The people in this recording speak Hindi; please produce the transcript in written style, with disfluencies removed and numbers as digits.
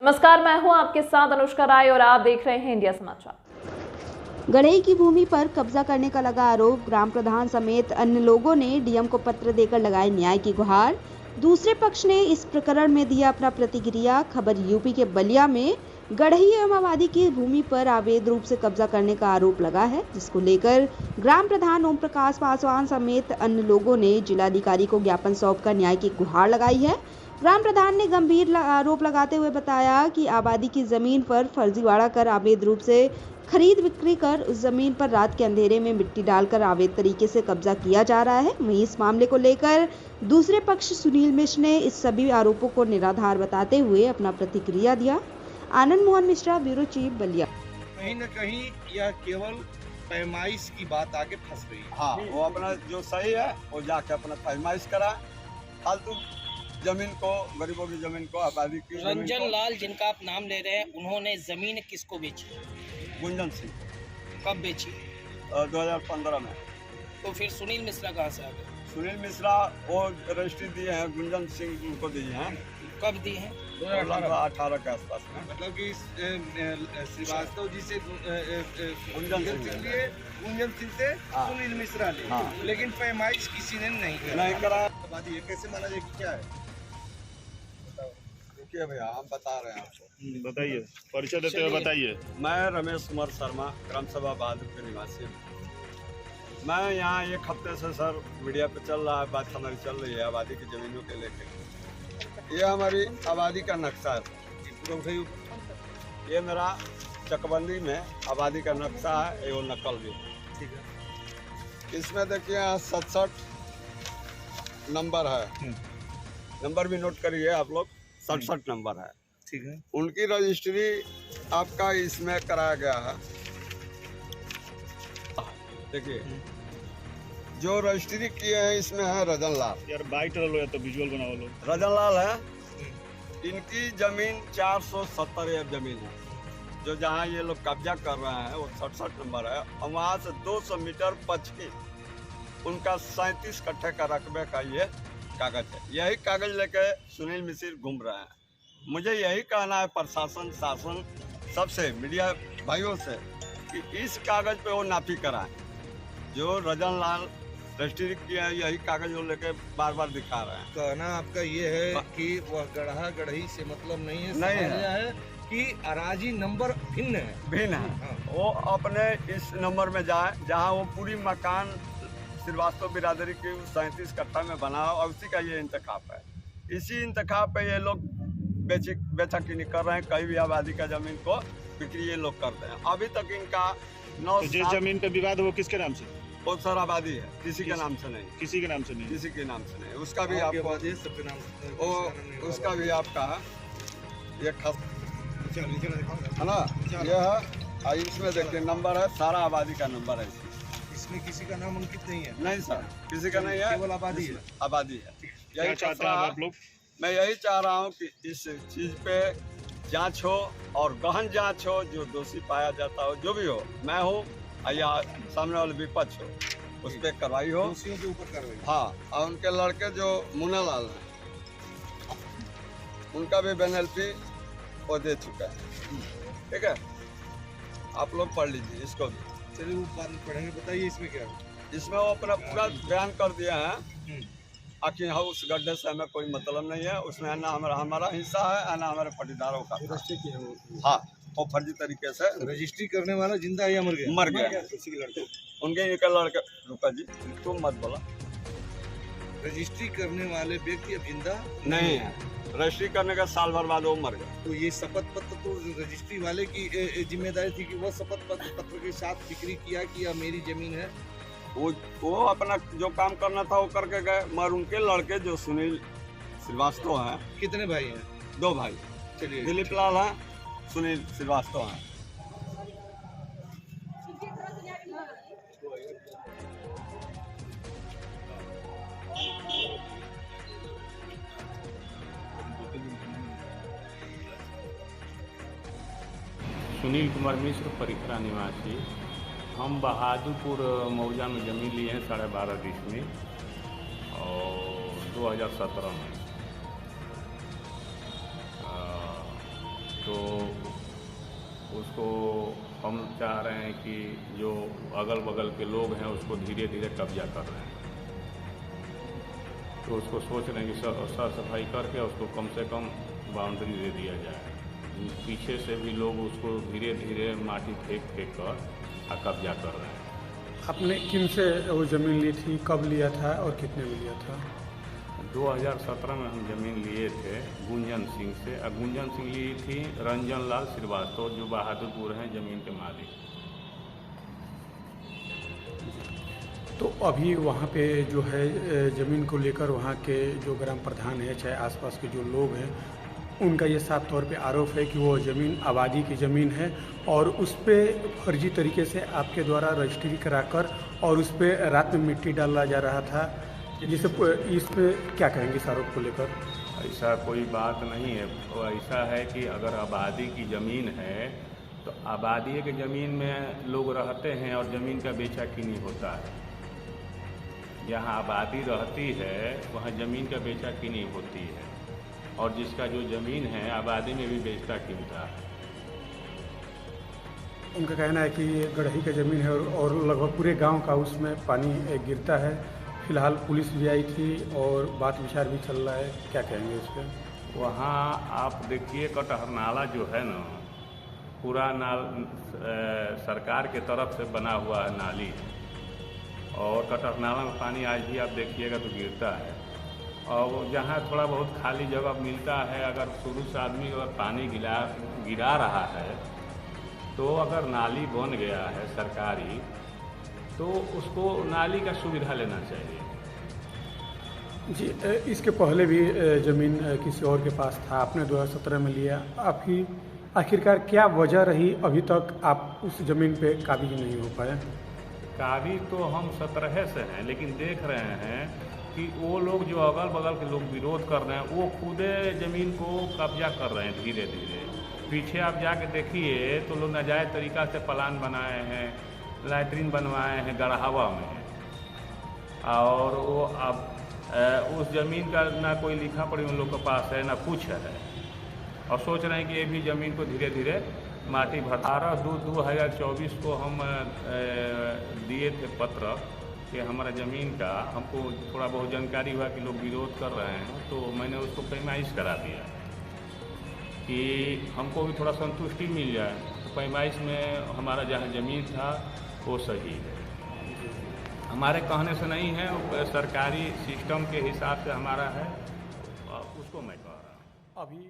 नमस्कार, मैं हूं आपके साथ अनुष्का राय और आप देख रहे हैं इंडिया समाचार। गढ़ई की भूमि पर कब्जा करने का लगा आरोप। ग्राम प्रधान समेत अन्य लोगों ने डीएम को पत्र देकर लगाई न्याय की गुहार। दूसरे पक्ष ने इस प्रकरण में दिया अपना प्रतिक्रिया। खबर यूपी के बलिया में गढ़ई एवं आबादी की भूमि पर अवैध रूप से कब्जा करने का आरोप लगा है, जिसको लेकर ग्राम प्रधान ओम प्रकाश पासवान समेत अन्य लोगों ने जिलाधिकारी को ज्ञापन सौंपकर न्याय की गुहार लगाई है। ग्राम प्रधान ने गंभीर आरोप लगाते हुए बताया कि आबादी की जमीन पर फर्जीवाड़ा कर अवैध रूप से खरीद बिक्री कर उस जमीन पर रात के अंधेरे में मिट्टी डालकर अवैध तरीके से कब्जा किया जा रहा है। वहीं इस मामले को लेकर दूसरे पक्ष सुनील मिश्र ने इस सभी आरोपों को निराधार बताते हुए अपना प्रतिक्रिया दिया। Anand Mohan Mishra, bureau chief, Ballia. कहीं न कहीं यह केवल पैमाइश की बात आके फंस गई। हाँ, वो अपना जो सही है वो जाके अपना पैमाइश करा। फालतू जमीन को, गरीबों की जमीन को, आबादी की रंजन लाल जिनका आप नाम ले रहे हैं, उन्होंने जमीन किसको बेची? गुंजन सिंह। कब बेची? 2015 में। तो फिर सुनील मिश्रा कहाँ से आ गए? सुनील मिश्रा वो रजिस्ट्री दिए हैं, गुंजन सिंह उनको दिए हैं। कब दी हैं? 2018 के आसपास में। मतलब कि श्रीवास्तव जी से गुंजन सिंह लिए गुंजन सिंह से हाँ। सुनील मिश्रा ने, हाँ। लेकिन पैमाइश किसी ने नहीं करा। आबादी ये कैसे माना जाए कि क्या है? देखिए भैया, हम बता रहे हैं आपको। बताइए, परिचय देते हुए बताइए। मैं रमेश कुमार शर्मा, ग्राम सभा बहादुर के निवासी हूँ। मैं यहाँ एक हफ्ते से सर मीडिया पे चल रहा है, बात हमारी चल रही है आबादी की जमीनों के लेकर। ये हमारी आबादी का नक्शा है। ये मेरा चकबंदी में आबादी का नक्शा है, ये वो नकल भी। ठीक है। इसमें देखिए 67 नंबर है। नंबर भी नोट करिए आप लोग, 67 नंबर है। ठीक है। उनकी रजिस्ट्री आपका इसमें कराया गया है। देखिए, जो रजिस्ट्री किए हैं इसमें है रजन लाल। यार बाइट लो या तो विजुअल बनाओ लो। रजन लाल है। इनकी जमीन 470 एफ जमीन है, जो जहाँ ये लोग कब्जा कर रहे हैं वो 67 नंबर है। और वहाँ से 200 मीटर पश्चिम उनका 37 कट्ठे का रकबे का ये कागज है। यही कागज लेके सुनील मिश्र घूम रहे हैं। मुझे यही कहना है प्रशासन, शासन, सबसे, मीडिया भाइयों से कि इस कागज पे वो नापी कराएं। जो रजन लाल रजिस्ट्री किया है, यही कागज वो लेके बार बार दिखा रहे हैं। कहना आपका ये है कि वह गढ़ही से मतलब नहीं है, नहीं समझा है कि अराजी नंबर भिन्न है। भिन्न है। हाँ। वो अपने इस नंबर में जाए जहाँ वो पूरी मकान श्रीवास्तव बिरादरी की 37 कट्ठा में बना और उसी का ये इंतखाब है। इसी इंतखाब पे ये लोग बेचा किनी कर रहे हैं। कहीं भी आबादी का जमीन को बिक्री ये लोग करते हैं। अभी तक इनका 9 तो जिस जमीन पे विवाद है वो किसके नाम से? वो सर आबादी है, किसी के नाम से नहीं। किसी के नाम से नहीं। किसी के नाम से नहीं। उसका भी आपके आपको आबादी सबके नाम से, वो उसका भी आपका है। ये खास नीचे है ना, ये है। और इसमें देखिए नंबर है, सारा आबादी का नंबर है इसमें किसी का नाम अंकित नहीं है। नहीं सर, किसी का नहीं है, केवल आबादी है। आबादी है। क्या यही चाहते हैं आप लोग? मैं यही चाह रहा हूँ कि इस चीज पे जांच हो और गहन जांच हो। जो दोषी पाया जाता हो, जो भी हो, मैं हूँ या सामने वाले विपक्ष हो, उस पर कार्रवाई हो। दोषियों के ऊपर कार्रवाई। हाँ, और उनके लड़के जो मुन्ना लाल हैं, उनका भी बेनल्टी वो दे चुका है। ठीक है, आप लोग पढ़ लीजिए इसको भी। चलिए वो बाद में पढ़ेंगे। बताइए इसमें क्या है? इसमें वो अपना पूरा बयान कर दिया है कि हाँ, उस गड्ढे से हमें कोई मतलब नहीं है, उसमें ना हमारा हिस्सा है ना हमारे पटीदारों का। हाँ, वो फर्जी तरीके से रजिस्ट्री करने वाला जिंदा है या मर गया? मर गया। किसी के लड़के। उनके इनके लड़के, रुका जी, तुम मत बोला। रजिस्ट्री करने वाले व्यक्ति अब जिंदा नहीं है। रजिस्ट्री करने का साल भर बाद वो मर गया। तो ये शपथ पत्र तो रजिस्ट्री वाले की जिम्मेदारी थी कि वह शपथ पत्र के साथ बिक्री किया कि यह मेरी जमीन है। वो अपना जो काम करना था वो करके गए, मगर उनके लड़के जो सुनील श्रीवास्तव हैं। कितने भाई हैं? 2 भाई। चलिए, दिलीप लाल हैं, सुनील श्रीवास्तव हैं। सुनील कुमार मिश्र, परिखरा निवासी। हम बहादुरपुर मौजा में ज़मीन लिए हैं 12.5 डिस में, और 2017 में। तो उसको हम चाह रहे हैं कि जो अगल बगल के लोग हैं उसको धीरे धीरे कब्जा कर रहे हैं, तो उसको सोच रहे हैं कि साफ सफाई करके उसको कम से कम बाउंड्री दे दिया जाए। पीछे से भी लोग उसको धीरे धीरे माटी फेंक फेंक कर कब्जा कर रहे हैं। आपने किन से वो ज़मीन ली थी, कब लिया था और कितने में लिया था? 2017 में हम ज़मीन लिए थे गुंजन सिंह से। गुंजन सिंह ली थी रंजन लाल श्रीवास्तव, जो बहादुरपुर हैं ज़मीन के मालिक। तो अभी वहाँ पे जो है ज़मीन को लेकर वहाँ के जो ग्राम प्रधान है, चाहे आसपास के जो लोग हैं, उनका ये साफ तौर पे आरोप है कि वो ज़मीन आबादी की ज़मीन है और उस पर फर्जी तरीके से आपके द्वारा रजिस्ट्री कराकर और उस पर रात में मिट्टी डाला जा रहा था। जिसे इस पे क्या कहेंगे इस आरोप को लेकर? ऐसा कोई बात नहीं है। ऐसा है कि अगर आबादी की ज़मीन है तो आबादी की ज़मीन में लोग रहते हैं और ज़मीन का बेचा किनी होता है। जहाँ आबादी रहती है वहाँ ज़मीन का बेचा किनी होती है, और जिसका जो ज़मीन है आबादी में भी बेचता कीमता है। उनका कहना है कि ये गढ़ही का ज़मीन है और लगभग पूरे गांव का उसमें पानी गिरता है। फिलहाल पुलिस भी आई थी और बात विचार भी चल रहा है, क्या कहेंगे इस पर? वहाँ आप देखिए कटहर नाला जो है ना, पूरा सरकार के तरफ से बना हुआ है नाली है, और कटहर नाला में पानी आज भी आप देखिएगा तो गिरता है। और जहाँ थोड़ा बहुत खाली जगह मिलता है, अगर शुरू से आदमी अगर पानी गिरा रहा है तो अगर नाली बन गया है सरकारी, तो उसको नाली का सुविधा लेना चाहिए। जी, इसके पहले भी ज़मीन किसी और के पास था, आपने 2017 में लिया। आपकी आखिरकार क्या वजह रही अभी तक आप उस ज़मीन पे काबिज नहीं हो पाए? काबिज तो हम 17 से हैं, लेकिन देख रहे हैं कि वो लोग जो अगल बगल के लोग विरोध कर रहे हैं वो खुदे ज़मीन को कब्जा कर रहे हैं धीरे धीरे। पीछे आप जाके देखिए तो लोग नाजायज़ तरीक़ा से प्लान बनाए हैं, लैट्रिन बनवाए हैं गढ़ावा में, और वो अब उस ज़मीन का ना कोई लिखा पढ़ी उन लोग के पास है ना कुछ है, और सोच रहे हैं कि ये भी ज़मीन को धीरे धीरे माटी भर। 12/2/2024 को हम दिए थे पत्र कि हमारा ज़मीन का हमको थोड़ा बहुत जानकारी हुआ कि लोग विरोध कर रहे हैं, तो मैंने उसको पैमाइश करा दिया कि हमको भी थोड़ा संतुष्टि मिल जाए। तो पैमाइश में हमारा जहाँ ज़मीन था वो सही है, हमारे कहने से नहीं है, सरकारी सिस्टम के हिसाब से हमारा है, उसको मैं कह रहा हूँ। अभी